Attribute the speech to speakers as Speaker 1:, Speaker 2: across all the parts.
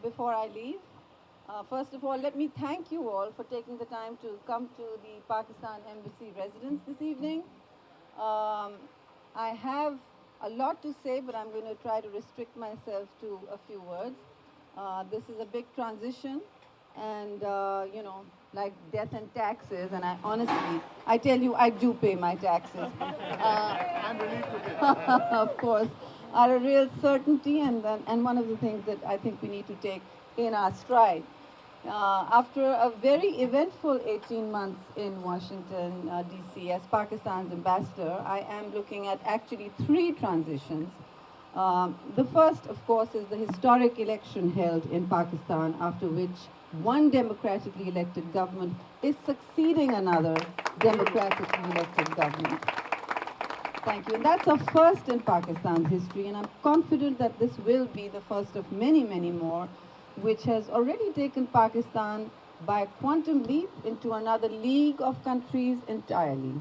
Speaker 1: before I leave. First of all, let me thank you all for taking the time to come to the Pakistan Embassy residence this evening. Um, I have a lot to say, but I'm going to try to restrict myself to a few words. This is a big transition, and like death and taxes, and I honestly, I tell you, I do pay my taxes.
Speaker 2: I'm relieved to hear.
Speaker 1: Of course, are a real certainty, and one of the things that I think we need to take in our stride. After a very eventful 18 months in Washington, D.C., as Pakistan's ambassador, I am looking at actually three transitions. The first, of course, is the historic election held in Pakistan, after which one democratically elected government is succeeding another democratically elected government. Thank you. And that's a first in Pakistan's history, and I'm confident that this will be the first of many, many more, which has already taken Pakistan by a quantum leap into another league of countries entirely.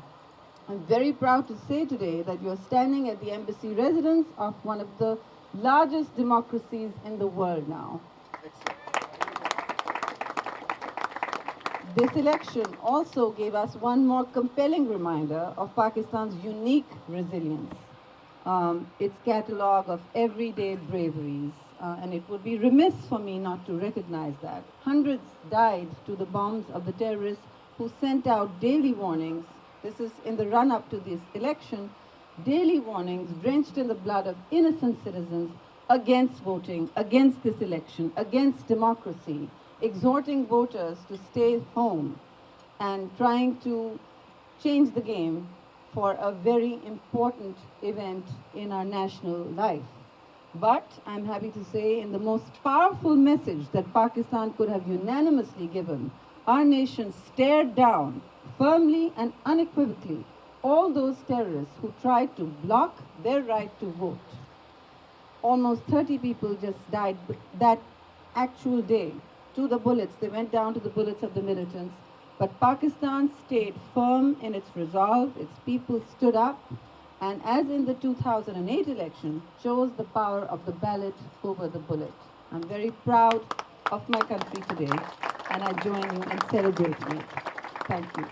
Speaker 1: I'm very proud to say today that you're standing at the embassy residence of one of the largest democracies in the world now. This election also gave us one more compelling reminder of Pakistan's unique resilience, its catalogue of everyday braveries. And it would be remiss for me not to recognize that. Hundreds died to the bombs of the terrorists who sent out daily warnings. This is in the run-up to this election, daily warnings drenched in the blood of innocent citizens against voting, against this election, against democracy, exhorting voters to stay home and trying to change the game for a very important event in our national life. But I'm happy to say, in the most powerful message that Pakistan could have unanimously given, our nation stared down firmly and unequivocally all those terrorists who tried to block their right to vote. Almost 30 people just died that actual day to the bullets. They went down to the bullets of the militants. But Pakistan stayed firm in its resolve. Its people stood up, and as in the 2008 election, chose the power of the ballot over the bullet. I'm very proud of my country today, and I join you in celebrating it. Thank you.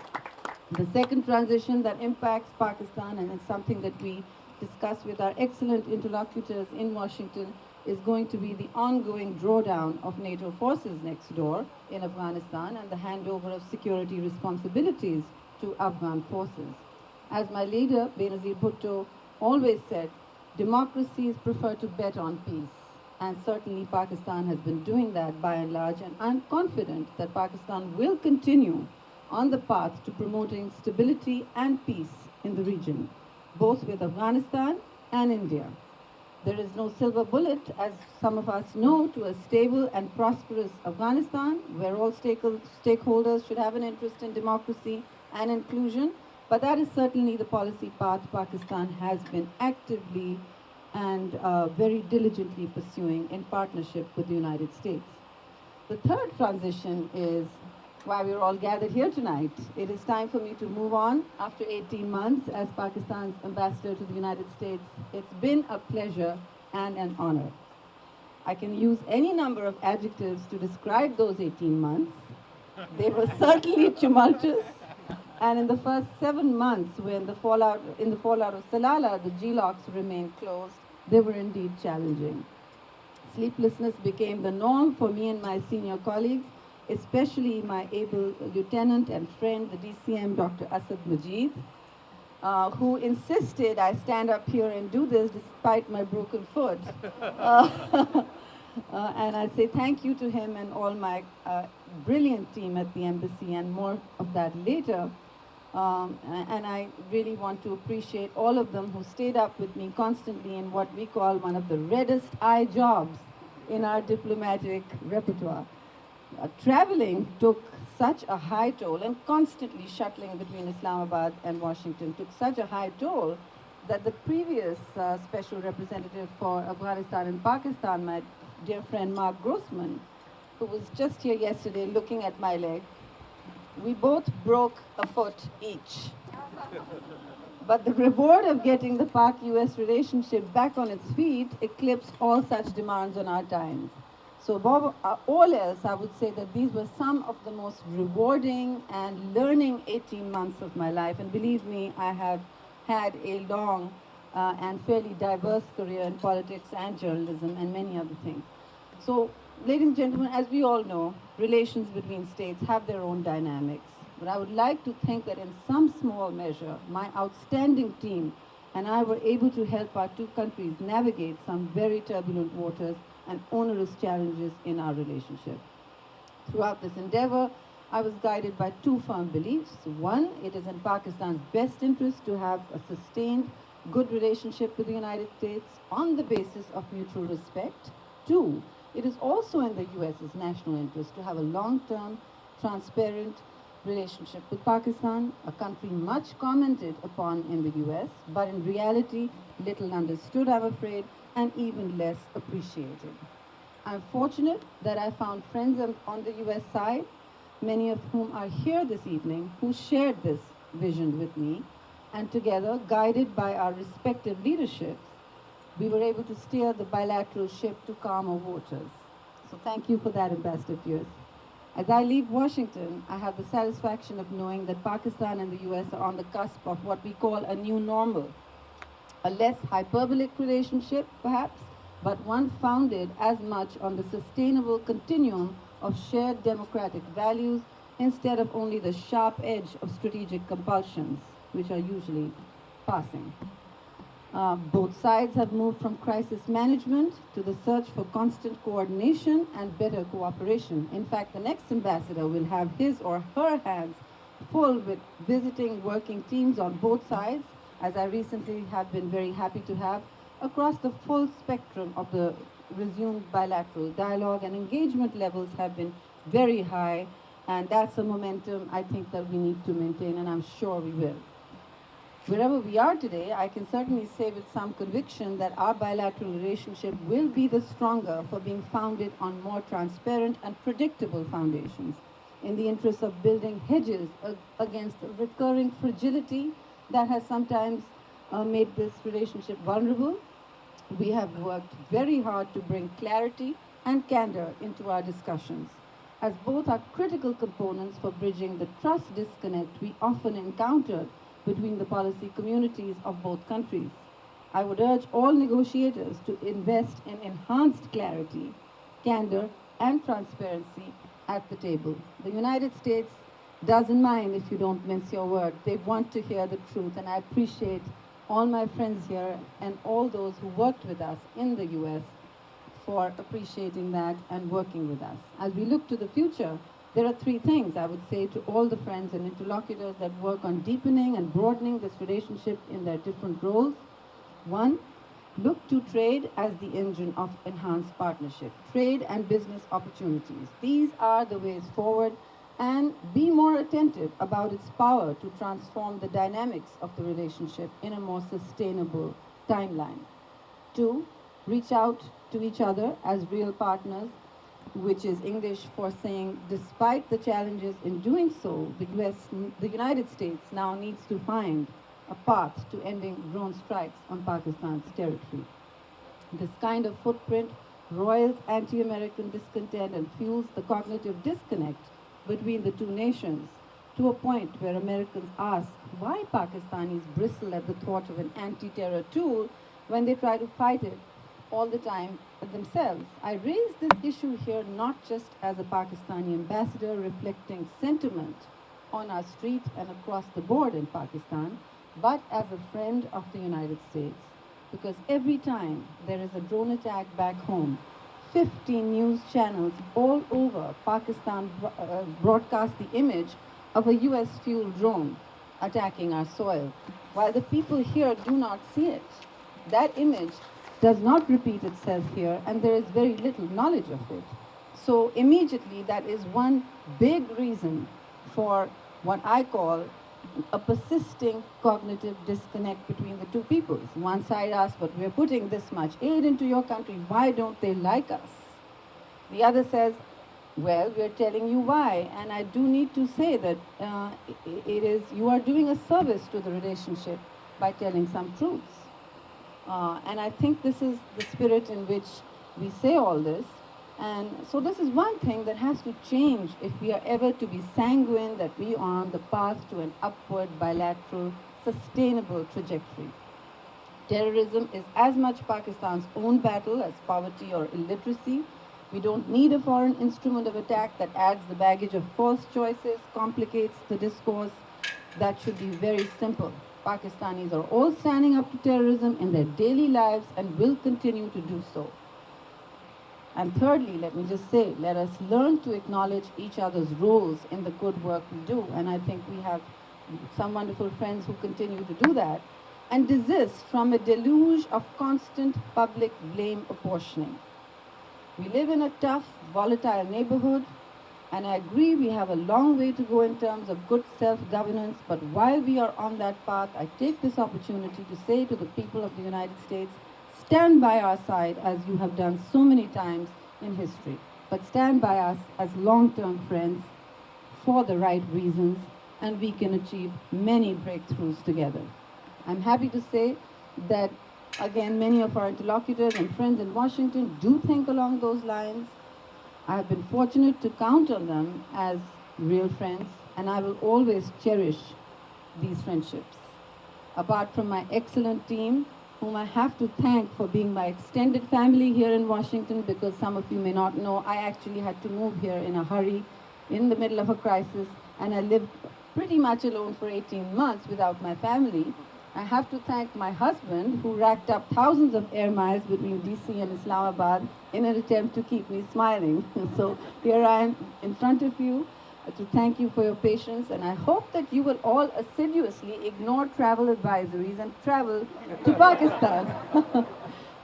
Speaker 1: The second transition that impacts Pakistan, and it's something that we discuss with our excellent interlocutors in Washington, is going to be the ongoing drawdown of NATO forces next door in Afghanistan and the handover of security responsibilities to Afghan forces. As my leader, Benazir Bhutto, always said, democracies prefer to bet on peace. And certainly Pakistan has been doing that by and large, and I'm confident that Pakistan will continue on the path to promoting stability and peace in the region, both with Afghanistan and India. There is no silver bullet, as some of us know, to a stable and prosperous Afghanistan, where all stakeholders should have an interest in democracy and inclusion. But that is certainly the policy path Pakistan has been actively and very diligently pursuing in partnership with the United States. The third transition is why we're all gathered here tonight. It is time for me to move on after 18 months as Pakistan's ambassador to the United States. It's been a pleasure and an honor. I can use any number of adjectives to describe those 18 months. They were certainly tumultuous. And in the first 7 months, when in the fallout of Salalah, the GLOCs remained closed, they were indeed challenging. Sleeplessness became the norm for me and my senior colleagues, especially my able lieutenant and friend, the DCM, Dr. Asad Majid, who insisted I stand up here and do this despite my broken foot. And I say thank you to him and all my brilliant team at the embassy, and more of that later. And I really want to appreciate all of them who stayed up with me constantly in what we call one of the reddest eye jobs in our diplomatic repertoire. Traveling took such a high toll, and constantly shuttling between Islamabad and Washington took such a high toll that the previous special representative for Afghanistan and Pakistan, my dear friend Mark Grossman, who was just here yesterday looking at my leg, we both broke a foot each. But the reward of getting the Pak-US relationship back on its feet eclipsed all such demands on our time. So above all else, I would say that these were some of the most rewarding and learning 18 months of my life. And believe me, I have had a long and fairly diverse career in politics and journalism and many other things. So, ladies and gentlemen, as we all know, relations between states have their own dynamics. But I would like to think that in some small measure, my outstanding team and I were able to help our two countries navigate some very turbulent waters and onerous challenges in our relationship. Throughout this endeavor, I was guided by two firm beliefs. One, it is in Pakistan's best interest to have a sustained, good relationship with the United States on the basis of mutual respect. Two, it is also in the US's national interest to have a long-term, transparent relationship with Pakistan, a country much commented upon in the US, but in reality, little understood, I'm afraid, and even less appreciated. I'm fortunate that I found friends on the US side, many of whom are here this evening, who shared this vision with me, and together, guided by our respective leaderships, we were able to steer the bilateral ship to calmer waters. So thank you for that, Ambassador Pierce. As I leave Washington, I have the satisfaction of knowing that Pakistan and the US are on the cusp of what we call a new normal, a less hyperbolic relationship, perhaps, but one founded as much on the sustainable continuum of shared democratic values instead of only the sharp edge of strategic compulsions, which are usually passing. Both sides have moved from crisis management to the search for constant coordination and better cooperation. In fact, the next ambassador will have his or her hands full with visiting working teams on both sides, as I recently have been very happy to have, across the full spectrum of the resumed bilateral dialogue, and engagement levels have been very high, and that's a momentum I think that we need to maintain, and I'm sure we will. Wherever we are today, I can certainly say with some conviction that our bilateral relationship will be the stronger for being founded on more transparent and predictable foundations, in the interest of building hedges against recurring fragility that has sometimes made this relationship vulnerable. We have worked very hard to bring clarity and candor into our discussions, as both are critical components for bridging the trust disconnect we often encounter between the policy communities of both countries. I would urge all negotiators to invest in enhanced clarity, candor, and transparency at the table. The United States doesn't mind if you don't mince your word. They want to hear the truth, and I appreciate all my friends here and all those who worked with us in the US for appreciating that and working with us. As we look to the future, there are three things I would say to all the friends and interlocutors that work on deepening and broadening this relationship in their different roles. One, look to trade as the engine of enhanced partnership, trade and business opportunities. These are the ways forward, and be more attentive about its power to transform the dynamics of the relationship in a more sustainable timeline. Two, reach out to each other as real partners, which is English for saying, despite the challenges in doing so, the United States now needs to find a path to ending drone strikes on Pakistan's territory. This kind of footprint roils anti-American discontent and fuels the cognitive disconnect between the two nations, to a point where Americans ask why Pakistanis bristle at the thought of an anti-terror tool when they try to fight it all the time themselves. I raise this issue here not just as a Pakistani ambassador reflecting sentiment on our street and across the board in Pakistan, but as a friend of the United States. Because every time there is a drone attack back home, 15 news channels all over Pakistan broadcast the image of a US-fueled drone attacking our soil, while the people here do not see it. That image does not repeat itself here, and there is very little knowledge of it. So immediately, that is one big reason for what I call a persisting cognitive disconnect between the two peoples. One side asks, but we're putting this much aid into your country, why don't they like us? The other says, well, we're telling you why. And I do need to say that you are doing a service to the relationship by telling some truths. And I think this is the spirit in which we say all this. And so this is one thing that has to change if we are ever to be sanguine that we are on the path to an upward, bilateral, sustainable trajectory. Terrorism is as much Pakistan's own battle as poverty or illiteracy. We don't need a foreign instrument of attack that adds the baggage of false choices, complicates the discourse. That should be very simple. Pakistanis are all standing up to terrorism in their daily lives and will continue to do so. And thirdly, let me just say, let us learn to acknowledge each other's roles in the good work we do. And I think we have some wonderful friends who continue to do that. And desist from a deluge of constant public blame apportioning. We live in a tough, volatile neighborhood, and I agree we have a long way to go in terms of good self-governance, but while we are on that path, I take this opportunity to say to the people of the United States, stand by our side as you have done so many times in history, but stand by us as long-term friends for the right reasons, and we can achieve many breakthroughs together. I'm happy to say that, again, many of our interlocutors and friends in Washington do think along those lines. I have been fortunate to count on them as real friends, and I will always cherish these friendships. Apart from my excellent team, whom I have to thank for being my extended family here in Washington, because some of you may not know, I actually had to move here in a hurry, in the middle of a crisis, and I lived pretty much alone for 18 months without my family. I have to thank my husband, who racked up thousands of air miles between DC and Islamabad in an attempt to keep me smiling. So here I am in front of you to thank you for your patience, and I hope that you will all assiduously ignore travel advisories and travel to Pakistan.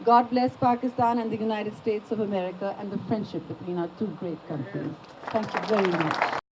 Speaker 1: God bless Pakistan and the United States of America and the friendship between our two great countries. Thank you very much.